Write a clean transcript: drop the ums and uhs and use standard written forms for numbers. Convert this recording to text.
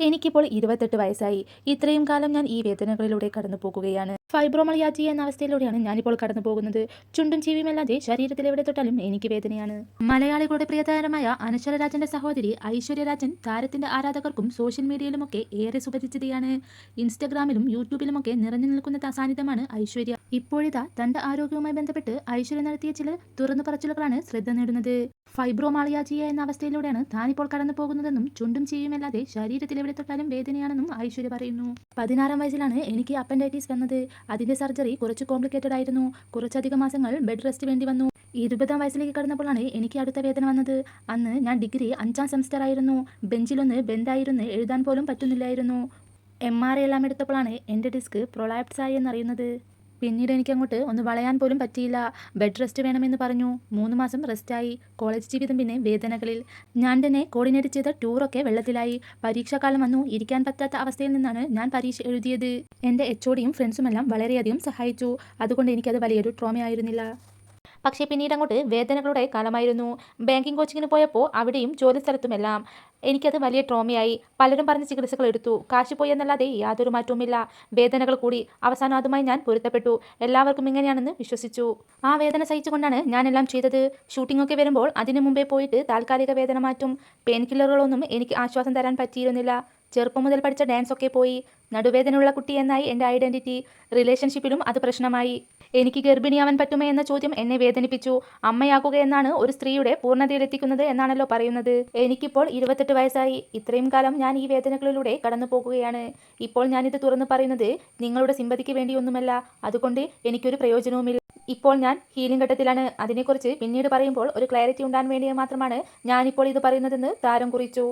എനിക്കിപ്പോൾ 28 വയസ്സായി. ഇത്രയും കാലം ഞാൻ ഈ വേദനകളിലൂടെ കടന്നു പോകുകയാണ്. ഫൈബ്രോമയാൽജിയ എന്ന അവസ്ഥയിലൂടെയാണ് ഞാനിപ്പോൾ കടന്നു പോകുന്നത്. ചുണ്ടും ചെവിയുമല്ലാതെ ശരീരത്തിൽ എവിടെ തൊട്ടാലും എനിക്ക് വേദനയാണ്. മലയാളികളുടെ പ്രിയതാരമായ അനശ്വര രാജന്റെ സഹോദരി ഐശ്വര്യ രാജൻ താരത്തിന്റെ ആരാധകർക്കും സോഷ്യൽ മീഡിയയിലുമൊക്കെ ഏറെ സുപരിചിതയാണ്. ഇൻസ്റ്റഗ്രാമിലും യൂട്യൂബിലുമൊക്കെ നിറഞ്ഞു നിൽക്കുന്ന സാന്നിധ്യമാണ് ഐശ്വര്യ. ഇപ്പോഴിതാ തന്റെ ആരോഗ്യവുമായി ബന്ധപ്പെട്ട് ഐശ്വര്യ നടത്തിയ ചില തുറന്നു പറച്ചിലുകളാണ് ശ്രദ്ധ നേടുന്നത്. ഫൈബ്രോമാൾജിയ എന്ന അവസ്ഥയിലൂടെയാണ് താനിപ്പോൾ കടന്നു പോകുന്നതെന്നും ചുണ്ടും ചെവിയുമല്ലാതെ ശരീരത്തിൽ എവിടെ തൊട്ടാലും വേദനയാണെന്നും ഐശ്വര്യ പറയുന്നു. 16 വയസ്സിലാണ് എനിക്ക് അപ്പൻഡൈറ്റിസ് വന്നത്. അതിന്റെ സർജറി കുറച്ച് കോംപ്ലിക്കേറ്റഡ് ആയിരുന്നു. കുറച്ചധികം മാസങ്ങൾ ബെഡ് റെസ്റ്റ് വേണ്ടി വന്നു. 20-ാം വയസ്സിലേക്ക് കടന്നപ്പോഴാണ് എനിക്ക് അടുത്ത വേദന വന്നത്. അന്ന് ഞാൻ ഡിഗ്രി 5ാം സെമസ്റ്റർ ആയിരുന്നു. ബെഞ്ചിലൊന്ന് ബെൻഡായിരുന്ന് എഴുതാൻ പോലും പറ്റുന്നില്ലായിരുന്നു. MRI എല്ലാം എടുത്തപ്പോഴാണ് എൻ്റെ ഡിസ്ക് പ്രൊലാപ്സ് ആയി എന്നറിയുന്നത്. പിന്നീട് എനിക്കങ്ങോട്ട് ഒന്ന് വളയാൻ പോലും പറ്റിയില്ല. ബെഡ് റെസ്റ്റ് വേണമെന്ന് പറഞ്ഞു. 3 മാസം റെസ്റ്റായി. കോളേജ് ജീവിതം പിന്നെ വേദനകളിൽ. ഞാൻ തന്നെ കോർഡിനേറ്റ് ചെയ്ത ടൂറൊക്കെ വെള്ളത്തിലായി. പരീക്ഷാകാലം വന്നു. ഇരിക്കാൻ പറ്റാത്ത അവസ്ഥയിൽ നിന്നാണ് ഞാൻ പരീക്ഷ എഴുതിയത്. എൻ്റെ HODയും ഫ്രണ്ട്സുമെല്ലാം വളരെയധികം സഹായിച്ചു. അതുകൊണ്ട് എനിക്കത് വലിയൊരു ട്രോമയായിരുന്നില്ല. പക്ഷേ പിന്നീട് അങ്ങോട്ട് വേദനകളുടെ കാലമായിരുന്നു. ബാങ്കിങ് കോച്ചിങ്ങിന് പോയപ്പോൾ അവിടെയും ജോലി സ്ഥലത്തുമെല്ലാം എനിക്കത് വലിയ ട്രോമയായി. പലരും പറഞ്ഞ ചികിത്സകൾ എടുത്തു. കാശ് പോയി എന്നല്ലാതെ യാതൊരു മാറ്റവുമില്ല. വേദനകൾ കൂടി. അവസാനം അതുമായി ഞാൻ പൊരുത്തപ്പെട്ടു. എല്ലാവർക്കും ഇങ്ങനെയാണെന്ന് വിശ്വസിച്ചു. ആ വേദന സഹിച്ചുകൊണ്ടാണ് ഞാനെല്ലാം ചെയ്തത്. ഷൂട്ടിംഗൊക്കെ വരുമ്പോൾ അതിനു മുമ്പേ പോയിട്ട് താൽക്കാലിക വേദന മാറ്റും. പെയിൻ കില്ലറുകളൊന്നും എനിക്ക് ആശ്വാസം തരാൻ പറ്റിയിരുന്നില്ല. ചെറുപ്പം മുതൽ പഠിച്ച ഡാൻസൊക്കെ പോയി. നടുവേദനയുള്ള കുട്ടി എന്നായി എൻ്റെ ഐഡൻറ്റിറ്റി. റിലേഷൻഷിപ്പിലും അത് പ്രശ്നമായി. എനിക്ക് ഗർഭിണിയാവാൻ പറ്റുമോ എന്ന ചോദ്യം എന്നെ വേദനിപ്പിച്ചു. അമ്മയാകുക എന്നാണ് ഒരു സ്ത്രീയുടെ പൂർണ്ണതയിലെത്തിക്കുന്നത് എന്നാണല്ലോ പറയുന്നത്. എനിക്കിപ്പോൾ 28 വയസ്സായി. ഇത്രയും കാലം ഞാൻ ഈ വേദനകളിലൂടെ കടന്നു പോകുകയാണ്. ഇപ്പോൾ ഞാനിത് തുറന്നു പറയുന്നത് നിങ്ങളുടെ സിമ്പതിക്ക് വേണ്ടിയൊന്നുമല്ല. അതുകൊണ്ട് എനിക്കൊരു പ്രയോജനവുമില്ല. ഇപ്പോൾ ഞാൻ ഹീലിംഗ് ഘട്ടത്തിലാണ്. അതിനെക്കുറിച്ച് പിന്നീട് പറയുമ്പോൾ ഒരു ക്ലാരിറ്റി ഉണ്ടാകാൻ വേണ്ടി മാത്രമാണ് ഞാനിപ്പോൾ ഇത് പറയുന്നതെന്ന് താരം കുറിച്ചു.